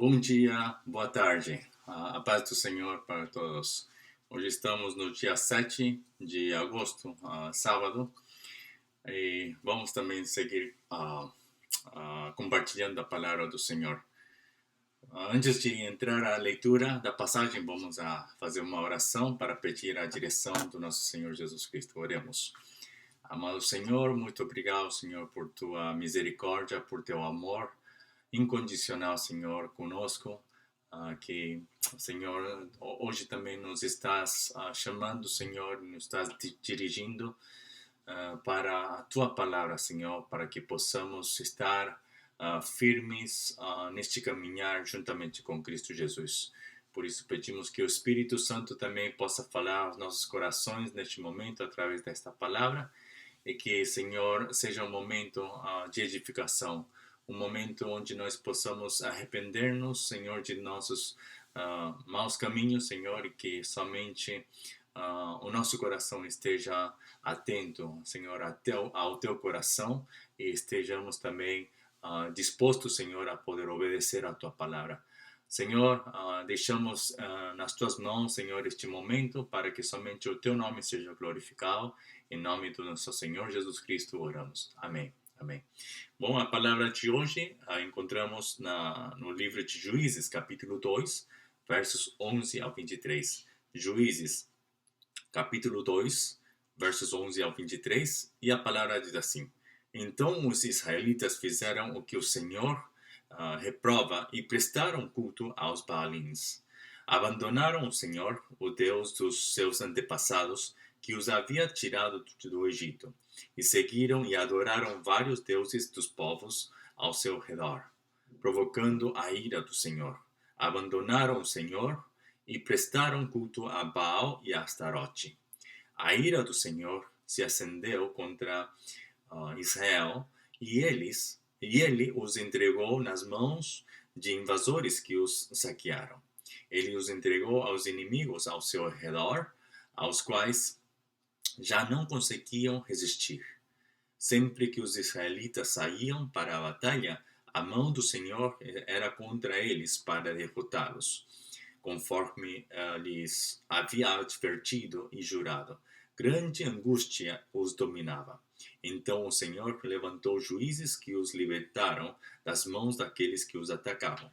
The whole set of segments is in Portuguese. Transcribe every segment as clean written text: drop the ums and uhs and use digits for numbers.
Bom dia, boa tarde. A paz do Senhor para todos. Hoje estamos no dia 7 de agosto, sábado, e vamos também seguir compartilhando a palavra do Senhor. Antes de entrar à leitura da passagem, vamos a fazer uma oração para pedir a direção do nosso Senhor Jesus Cristo. Oremos. Amado Senhor, muito obrigado, Senhor, por tua misericórdia, por teu amor incondicional, Senhor, conosco, que, Senhor, hoje também nos estás chamando, Senhor, nos estás dirigindo para a tua palavra, Senhor, para que possamos estar firmes neste caminhar juntamente com Cristo Jesus. Por isso pedimos que o Espírito Santo também possa falar aos nossos corações neste momento através desta palavra e que, Senhor, seja um momento de edificação, um momento onde nós possamos arrepender-nos, Senhor, de nossos maus caminhos, Senhor, e que somente o nosso coração esteja atento, Senhor, ao teu coração e estejamos também dispostos, Senhor, a poder obedecer a tua palavra. Senhor, deixamos nas tuas mãos, Senhor, este momento para que somente o teu nome seja glorificado. Em nome do nosso Senhor Jesus Cristo oramos. Amém. Amém. Bom, a palavra de hoje encontramos no livro de Juízes, capítulo 2, versos 11 ao 23. Juízes, capítulo 2, versos 11 ao 23, e a palavra diz assim: Então os israelitas fizeram o que o Senhor reprova e prestaram culto aos Baalins. Abandonaram o Senhor, o Deus dos seus antepassados, que os havia tirado do Egito, e seguiram e adoraram vários deuses dos povos ao seu redor, provocando a ira do Senhor. Abandonaram o Senhor e prestaram culto a Baal e a Astarote. A ira do Senhor se acendeu contra Israel e ele os entregou nas mãos de invasores que os saquearam. Ele os entregou aos inimigos ao seu redor, aos quais já não conseguiam resistir. Sempre que os israelitas saíam para a batalha, a mão do Senhor era contra eles para derrotá-los, conforme lhes havia advertido e jurado. Grande angústia os dominava. Então o Senhor levantou juízes que os libertaram das mãos daqueles que os atacavam.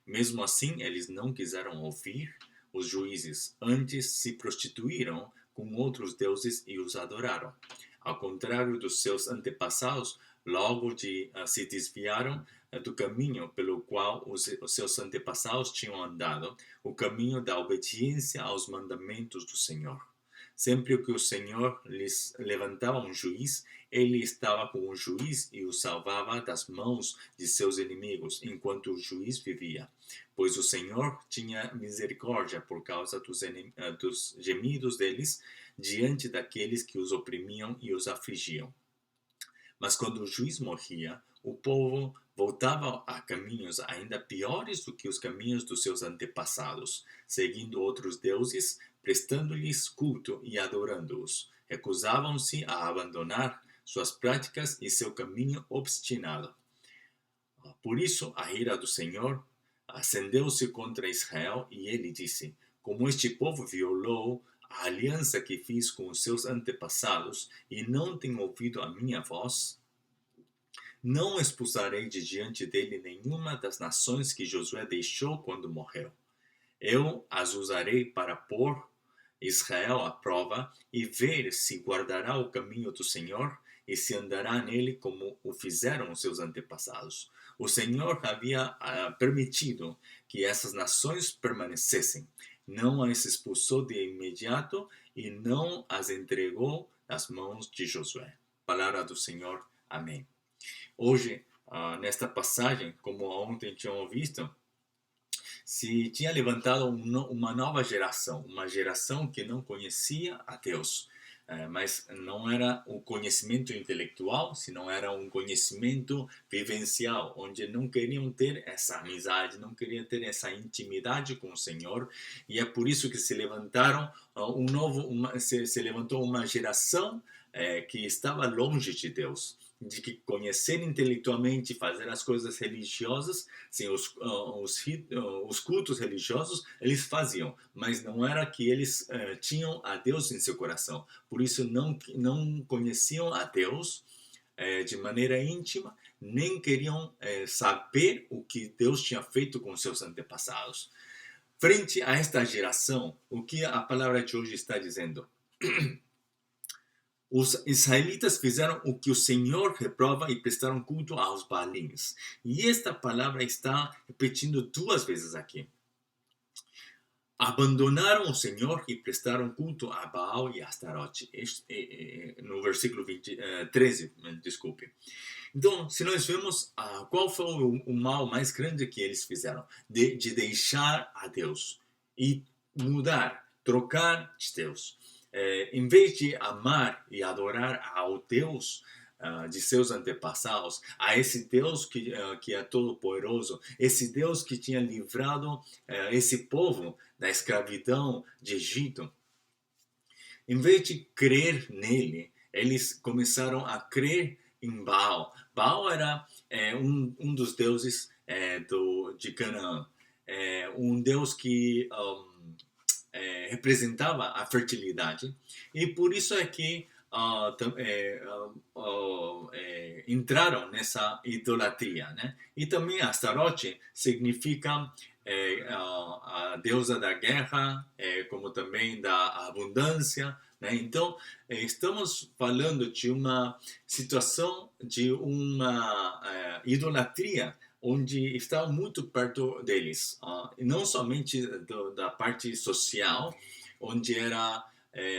Mesmo assim, eles não quiseram ouvir os juízes, antes se prostituíram com outros deuses e os adoraram. Ao contrário dos seus antepassados, logo se desviaram do caminho pelo qual os seus antepassados tinham andado, o caminho da obediência aos mandamentos do Senhor. Sempre que o Senhor lhes levantava um juiz, ele estava com o juiz e o salvava das mãos de seus inimigos, enquanto o juiz vivia. Pois o Senhor tinha misericórdia por causa dos gemidos deles, diante daqueles que os oprimiam e os afligiam. Mas quando o juiz morria, o povo voltava a caminhos ainda piores do que os caminhos dos seus antepassados, seguindo outros deuses, prestando-lhes culto e adorando-os. Recusavam-se a abandonar suas práticas e seu caminho obstinado. Por isso, a ira do Senhor acendeu-se contra Israel e ele disse: Como este povo violou a aliança que fiz com os seus antepassados e não tem ouvido a minha voz, não expulsarei de diante dele nenhuma das nações que Josué deixou quando morreu. Eu as usarei para pôr Israel à prova e ver se guardará o caminho do Senhor e se andará nele como o fizeram os seus antepassados. O Senhor havia permitido que essas nações permanecessem. Não as expulsou de imediato e não as entregou nas mãos de Josué. Palavra do Senhor. Amém. Hoje, nesta passagem, como ontem tinham visto, se tinha levantado uma nova geração, uma geração que não conhecia a Deus, mas não era um conhecimento intelectual, senão era um conhecimento vivencial, onde não queriam ter essa amizade, não queriam ter essa intimidade com o Senhor, e é por isso que se levantaram se levantou uma geração que estava longe de Deus. de que conhecer intelectualmente, fazer as coisas religiosas, sim, os cultos religiosos, eles faziam, mas não era que eles tinham a Deus em seu coração. Por isso não conheciam a Deus de maneira íntima, nem queriam saber o que Deus tinha feito com seus antepassados. Frente a esta geração, o que a palavra de hoje está dizendo? Os israelitas fizeram o que o Senhor reprova e prestaram culto aos Baalins. E esta palavra está repetindo 2 vezes aqui. Abandonaram o Senhor e prestaram culto a Baal e Astarote. No versículo 13, desculpe. Então, se nós vemos qual foi o mal mais grande que eles fizeram, de deixar a Deus e mudar, trocar de Deus. Em vez de amar e adorar ao Deus de seus antepassados, a esse Deus que é todo-poderoso, esse Deus que tinha livrado esse povo da escravidão de Egito, em vez de crer nele, eles começaram a crer em Baal. Baal era um dos deuses de Canaã, um deus que representava a fertilidade, e por isso é que entraram nessa idolatria, né? E também Astarote significa a deusa da guerra, como também da abundância, né? Então, estamos falando de uma situação de uma idolatria onde está muito perto deles, não somente da parte social, onde era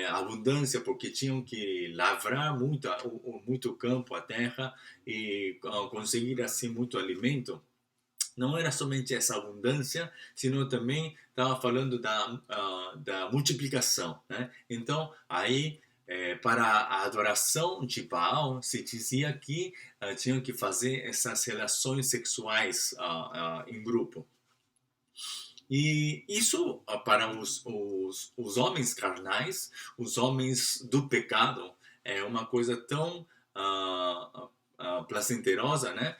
abundância, porque tinham que lavrar muito campo, a terra, e conseguir assim muito alimento. Não era somente essa abundância, sino também estava falando da multiplicação, né? Então, aí, para a adoração de Baal, se dizia que tinham que fazer essas relações sexuais em grupo. E isso, para os homens carnais, os homens do pecado, é uma coisa tão placenterosa, né?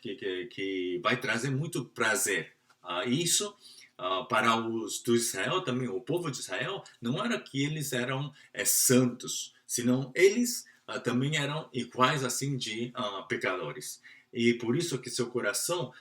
Que vai trazer muito prazer. Isso, para os do Israel também, o povo de Israel, não era que eles eram santos, senão eles também eram iguais assim de pecadores. E por isso que seu coração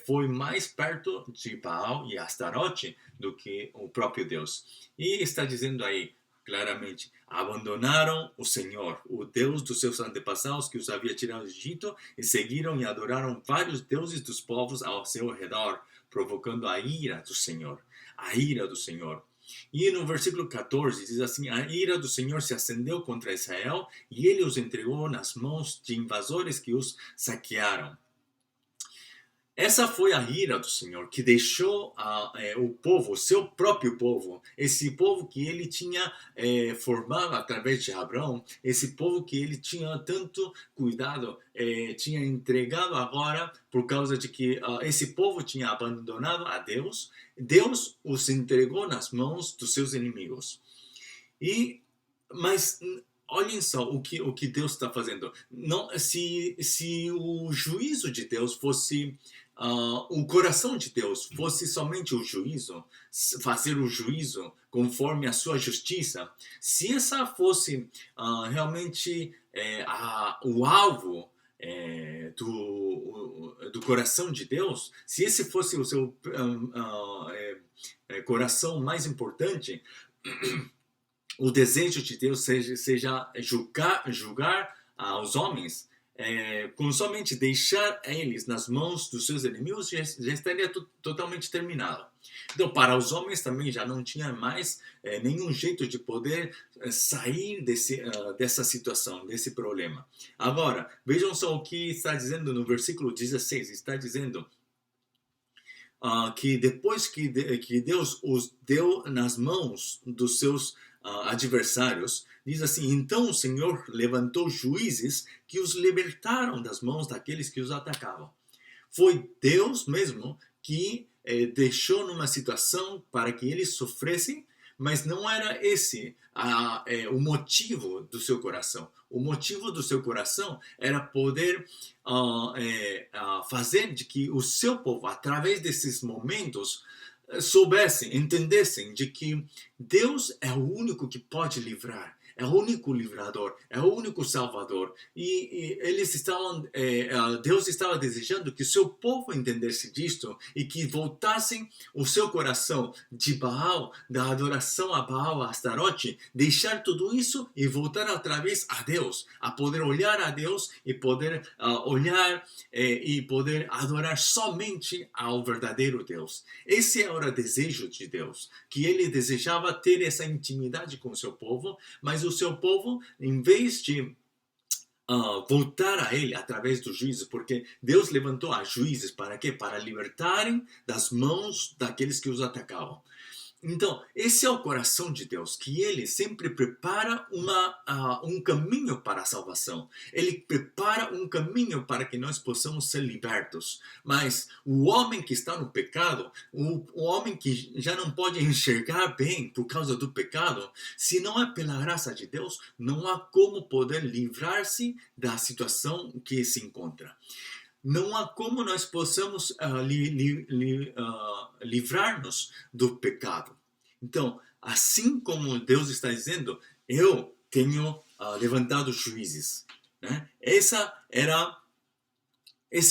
foi mais perto de Baal e Astarote do que o próprio Deus. E está dizendo aí, claramente, abandonaram o Senhor, o Deus dos seus antepassados que os havia tirado do Egito, e seguiram e adoraram vários deuses dos povos ao seu redor, provocando a ira do Senhor. A ira do Senhor. E no versículo 14 diz assim: a ira do Senhor se acendeu contra Israel e ele os entregou nas mãos de invasores que os saquearam. Essa foi a ira do Senhor, que deixou o povo, o seu próprio povo, esse povo que ele tinha formado através de Abraão, esse povo que ele tinha tanto cuidado, tinha entregado agora, por causa de que esse povo tinha abandonado a Deus, Deus os entregou nas mãos dos seus inimigos. Mas olhem só o que Deus está fazendo. Não, se o juízo de Deus fosse o coração de Deus fosse somente o juízo, fazer o juízo conforme a sua justiça, se essa fosse realmente o alvo do coração de Deus, se esse fosse o seu coração mais importante, o desejo de Deus seja julgar os homens, com somente deixar eles nas mãos dos seus inimigos, já estaria totalmente terminado. Então, para os homens também já não tinha mais nenhum jeito de poder sair dessa situação, desse problema. Agora, vejam só o que está dizendo no versículo 16. Está dizendo que depois que Deus os deu nas mãos dos seus adversários, diz assim: então o Senhor levantou juízes que os libertaram das mãos daqueles que os atacavam. Foi Deus mesmo que deixou numa situação para que eles sofressem, mas não era esse o motivo do seu coração. O motivo do seu coração era poder fazer de que o seu povo, através desses momentos, soubessem, entendessem de que Deus é o único que pode livrar, é o único livrador, é o único salvador. E eles estavam, Deus estava desejando que o seu povo entendesse disto e que voltassem o seu coração de Baal, da adoração a Baal, a Astarote, deixar tudo isso e voltar outra vez a Deus, a poder olhar a Deus e poder olhar e poder adorar somente ao verdadeiro Deus. Esse era o desejo de Deus, que ele desejava ter essa intimidade com o seu povo, mas o seu povo, em vez de voltar a ele através dos juízes, porque Deus levantou a juízes para quê? Para libertarem das mãos daqueles que os atacavam. Então, esse é o coração de Deus, que ele sempre prepara um caminho para a salvação. Ele prepara um caminho para que nós possamos ser libertos. Mas o homem que está no pecado, o homem que já não pode enxergar bem por causa do pecado, se não é pela graça de Deus, não há como poder livrar-se da situação que se encontra. Não há como nós possamos livrar-nos do pecado. Então, assim como Deus está dizendo, eu tenho levantado juízes. Né? Esse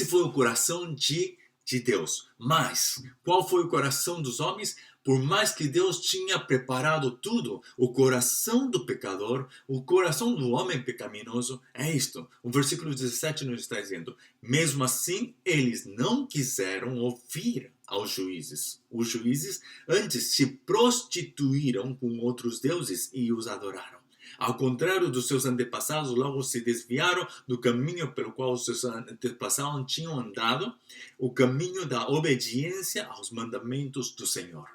foi o coração de Deus. Mas, qual foi o coração dos homens? Por mais que Deus tinha preparado tudo, o coração do pecador, o coração do homem pecaminoso é isto. O versículo 17 nos está dizendo: mesmo assim, eles não quiseram ouvir aos juízes. Os juízes antes se prostituíram com outros deuses e os adoraram. Ao contrário dos seus antepassados, logo se desviaram do caminho pelo qual os seus antepassados tinham andado, o caminho da obediência aos mandamentos do Senhor.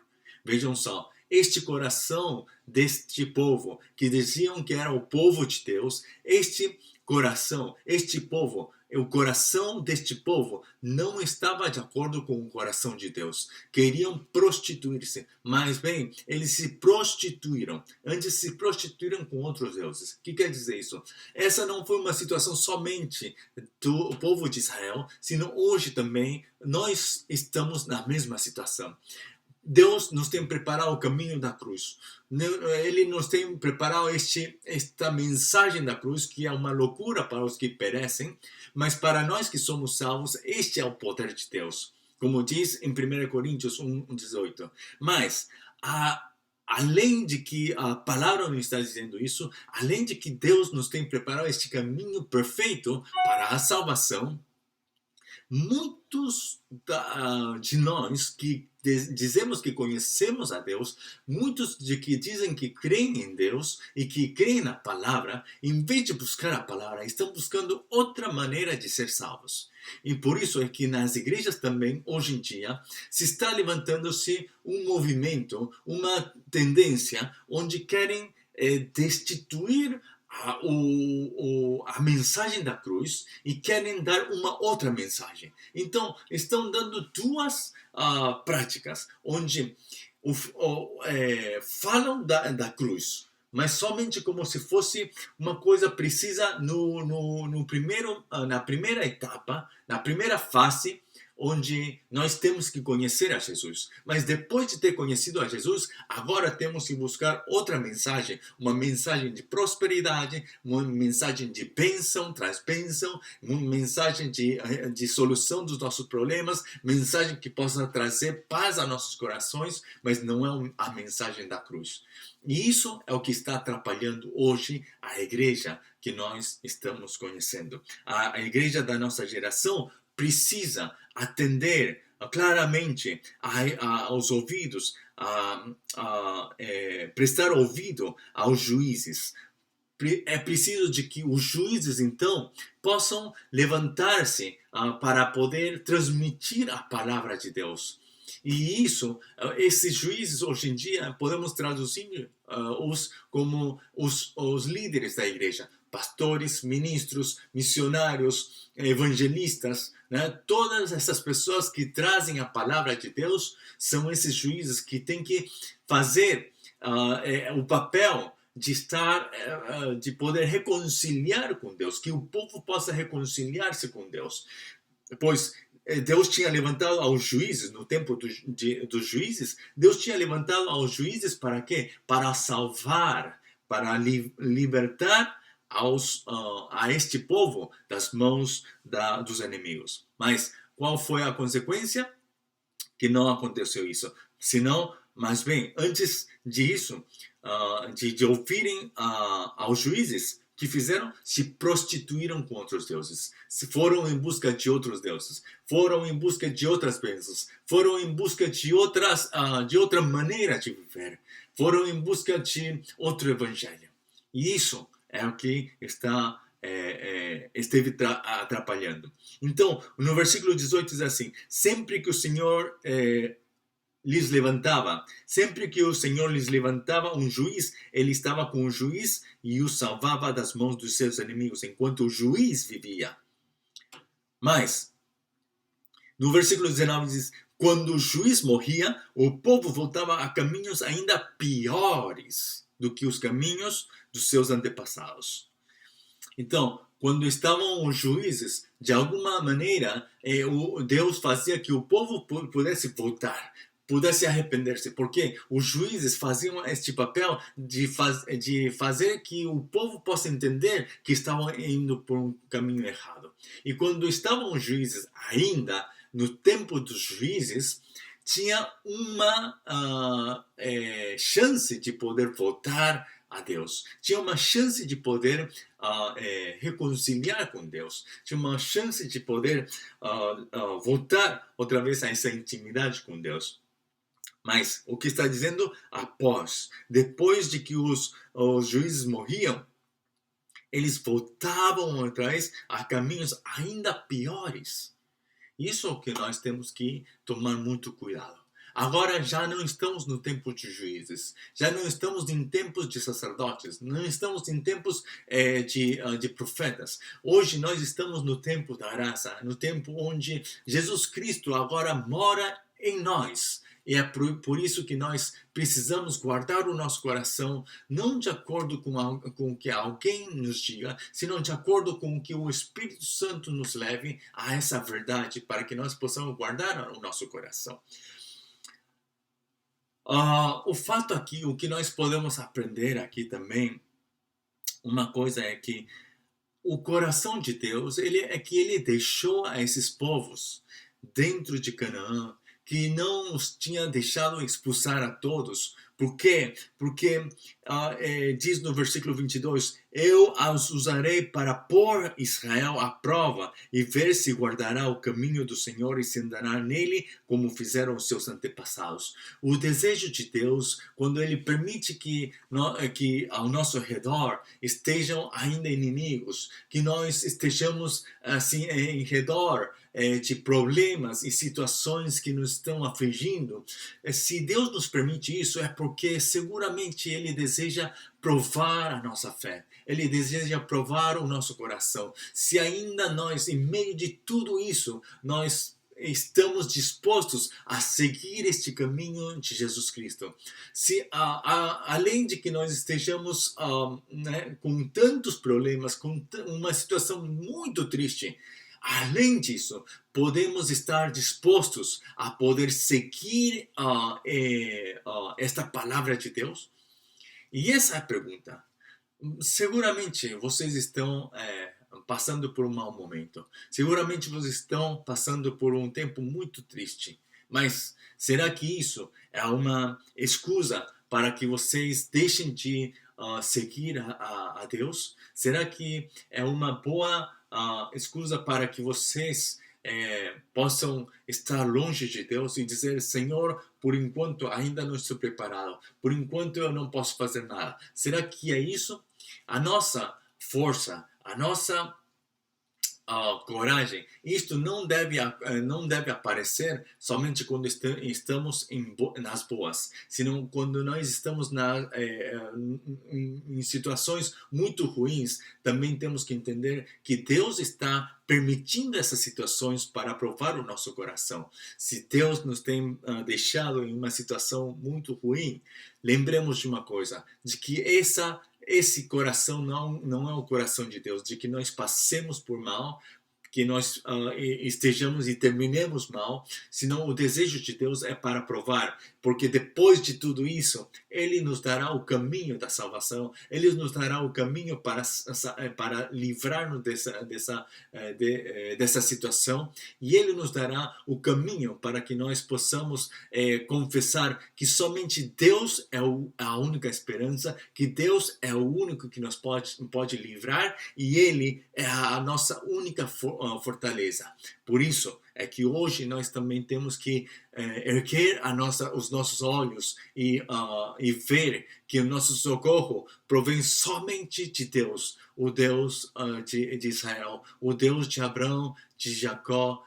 Vejam só, este coração deste povo, que diziam que era o povo de Deus, o coração deste povo não estava de acordo com o coração de Deus. Queriam prostituir-se, mas bem, eles se prostituíram. Antes se prostituíram com outros deuses. O que quer dizer isso? Essa não foi uma situação somente do povo de Israel, senão hoje também nós estamos na mesma situação. Deus nos tem preparado o caminho da cruz. Ele nos tem preparado esta mensagem da cruz, que é uma loucura para os que perecem, mas para nós que somos salvos, este é o poder de Deus. Como diz em 1 Coríntios 1:18. Mas, além de que a palavra nos está dizendo isso, além de que Deus nos tem preparado este caminho perfeito para a salvação, muitos de nós que dizemos que conhecemos a Deus, muitos de que dizem que creem em Deus e que creem na palavra, em vez de buscar a palavra, estão buscando outra maneira de ser salvos. E por isso é que nas igrejas também, hoje em dia, se está levantando-se um movimento, uma tendência, onde querem destituir a mensagem da cruz e querem dar uma outra mensagem. Então, estão dando duas práticas, onde falam da cruz, mas somente como se fosse uma coisa precisa na primeira etapa, na primeira fase, onde nós temos que conhecer a Jesus. Mas depois de ter conhecido a Jesus, agora temos que buscar outra mensagem, uma mensagem de prosperidade, uma mensagem de bênção, traz bênção, uma mensagem de solução dos nossos problemas, mensagem que possa trazer paz a nossos corações, mas não é a mensagem da cruz. E isso é o que está atrapalhando hoje a igreja que nós estamos conhecendo. A igreja da nossa geração precisa atender claramente aos ouvidos, prestar ouvido aos juízes. É preciso de que os juízes, então, possam levantar-se para poder transmitir a palavra de Deus. E esses juízes, hoje em dia, podemos traduzir como os líderes da igreja. Pastores, ministros, missionários, evangelistas, né? Todas essas pessoas que trazem a palavra de Deus são esses juízes que têm que fazer o papel de poder reconciliar com Deus, que o povo possa reconciliar-se com Deus. Pois Deus tinha levantado aos juízes, no tempo dos juízes, Deus tinha levantado aos juízes para quê? Para salvar, para libertar a este povo das mãos dos inimigos. Mas qual foi a consequência? Que não aconteceu isso. Senão, mas bem, antes disso, de ouvirem aos juízes, que fizeram? Se prostituíram com outros deuses. Se foram em busca de outros deuses. Foram em busca de outras bênçãos. Foram em busca de outra maneira de viver. Foram em busca de outro evangelho. E isso é o que esteve atrapalhando. Então, no versículo 18 diz assim: sempre que o Senhor lhes levantava um juiz, ele estava com o juiz e o salvava das mãos dos seus inimigos, enquanto o juiz vivia. Mas, no versículo 19 diz: quando o juiz morria, o povo voltava a caminhos ainda piores do que os caminhos dos seus antepassados. Então, quando estavam os juízes, de alguma maneira, Deus fazia que o povo pudesse voltar, pudesse arrepender-se, porque os juízes faziam este papel de fazer que o povo possa entender que estavam indo por um caminho errado. E quando estavam os juízes ainda no tempo dos juízes, tinha uma chance de poder voltar a Deus. Tinha uma chance de poder reconciliar com Deus. Tinha uma chance de poder voltar outra vez a essa intimidade com Deus. Mas o que está dizendo? Depois de que os juízes morriam, eles voltavam atrás a caminhos ainda piores. Isso é o que nós temos que tomar muito cuidado. Agora já não estamos no tempo de juízes, já não estamos em tempos de sacerdotes, não estamos em tempos de profetas. Hoje nós estamos no tempo da graça, no tempo onde Jesus Cristo agora mora em nós. E é por isso que nós precisamos guardar o nosso coração, não de acordo com o que alguém nos diga, senão de acordo com o que o Espírito Santo nos leve a essa verdade, para que nós possamos guardar o nosso coração. O fato aqui, o que nós podemos aprender aqui também, uma coisa é que o coração de Deus, ele deixou a esses povos dentro de Canaã, que não os tinha deixado expulsar a todos. Por quê? Porque diz no versículo 22, eu os usarei para pôr Israel à prova e ver se guardará o caminho do Senhor e se andará nele como fizeram os seus antepassados. O desejo de Deus, quando ele permite que ao nosso redor estejam ainda inimigos, que nós estejamos assim em redor de problemas e situações que nos estão afligindo, se Deus nos permite isso, é porque seguramente Ele deseja provar a nossa fé. Ele deseja provar o nosso coração. Se ainda nós, em meio de tudo isso, nós estamos dispostos a seguir este caminho de Jesus Cristo. Se além de que nós estejamos com tantos problemas, com uma situação muito triste, além disso, podemos estar dispostos a poder seguir esta palavra de Deus? E essa é a pergunta. Seguramente vocês estão passando por um mau momento. Seguramente vocês estão passando por um tempo muito triste. Mas será que isso é uma excusa para que vocês deixem de seguir a Deus? Será que é uma boa excusa para que vocês possam estar longe de Deus e dizer: Senhor, por enquanto ainda não estou preparado, por enquanto eu não posso fazer nada? Será que é isso? A nossa força, a nossa coragem. Isto não deve aparecer somente quando estamos nas boas, senão quando nós estamos em situações muito ruins. Também temos que entender que Deus está permitindo essas situações para provar o nosso coração. Se Deus nos tem deixado em uma situação muito ruim, lembremos de uma coisa, de que esse coração não é o coração de Deus, de que nós passemos por mal, que nós estejamos e terminemos mal, senão o desejo de Deus é para provar, porque depois de tudo isso, Ele nos dará o caminho da salvação, Ele nos dará o caminho para livrar-nos dessa situação, e Ele nos dará o caminho para que nós possamos confessar que somente Deus é a única esperança, que Deus é o único que nos pode livrar, e Ele é a nossa única fortaleza. Por isso é que hoje nós também temos que erguer os nossos olhos e ver que o nosso socorro provém somente de Deus, o Deus de Israel, o Deus de Abraão, de Jacó,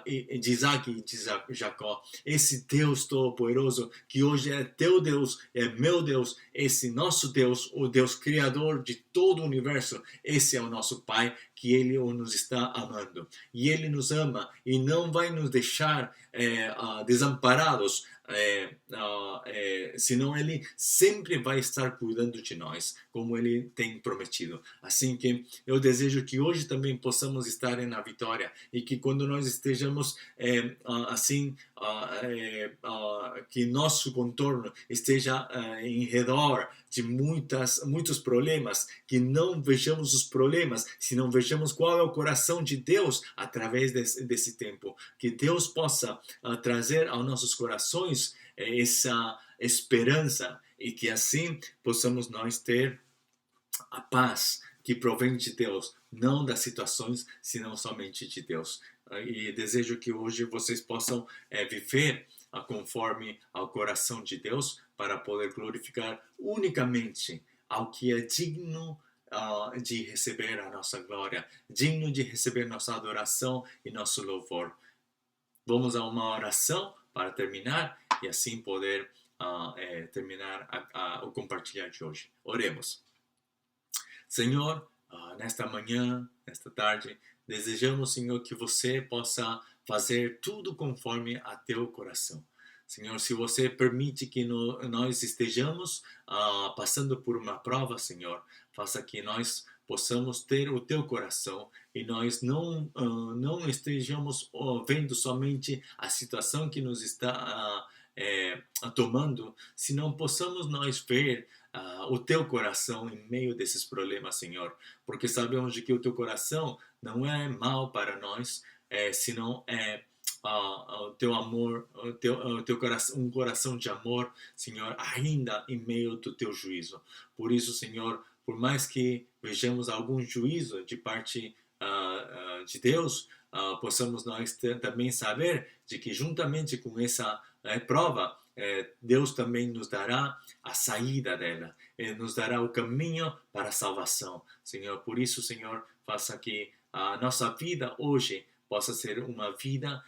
de Isaac e de Jacó. Esse Deus Todo-Poderoso, que hoje é teu Deus, é meu Deus, esse nosso Deus, o Deus Criador de todo o universo, esse é o nosso Pai, que Ele nos está amando. E Ele nos ama e não vai nos deixar desamparados, senão Ele sempre vai estar cuidando de nós, como Ele tem prometido. Assim que eu desejo que hoje também possamos estar na vitória e que quando nós estejamos que nosso contorno esteja em redor de muitos problemas, que não vejamos os problemas, senão vejamos qual é o coração de Deus através desse tempo. Que Deus possa trazer aos nossos corações essa esperança e que assim possamos nós ter a paz que provém de Deus, não das situações, senão somente de Deus. E desejo que hoje vocês possam viver conforme ao coração de Deus para poder glorificar unicamente ao que é digno de receber a nossa glória, digno de receber nossa adoração e nosso louvor. Vamos a uma oração para terminar e assim poder terminar o compartilhar de hoje. Oremos. Senhor, nesta manhã, nesta tarde, desejamos, Senhor, que você possa fazer tudo conforme a teu coração. Senhor, se você permite que nós estejamos passando por uma prova, Senhor, faça que nós possamos ter o teu coração e nós não estejamos vendo somente a situação que nos está tomando, senão possamos nós ver o teu coração em meio desses problemas, Senhor, porque sabemos de que o teu coração não é mal para nós, senão é o teu amor, o teu coração, um coração de amor, Senhor, ainda em meio do teu juízo. Por isso, Senhor, por mais que vejamos algum juízo de parte de Deus, possamos nós também saber de que juntamente com essa prova, Deus também nos dará a saída dela, nos dará o caminho para a salvação, Senhor. Por isso, Senhor, faça que a nossa vida hoje possa ser uma vida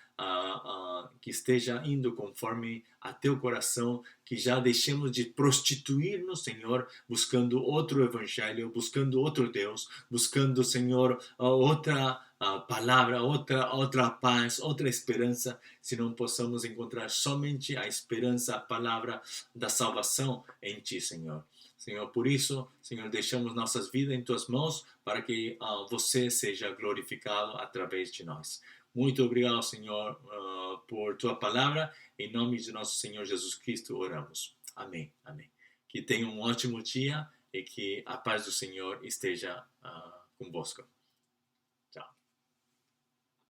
que esteja indo conforme a teu coração, que já deixemos de prostituir-nos, Senhor, buscando outro evangelho, buscando outro Deus, buscando, Senhor, outra palavra, outra paz, outra esperança, se não possamos encontrar somente a esperança, a palavra da salvação em Ti, Senhor. Senhor, por isso, Senhor, deixamos nossas vidas em Tuas mãos para que você seja glorificado através de nós. Muito obrigado, Senhor, por Tua palavra. Em nome de nosso Senhor Jesus Cristo, oramos. Amém. Amém. Que tenha um ótimo dia e que a paz do Senhor esteja convosco.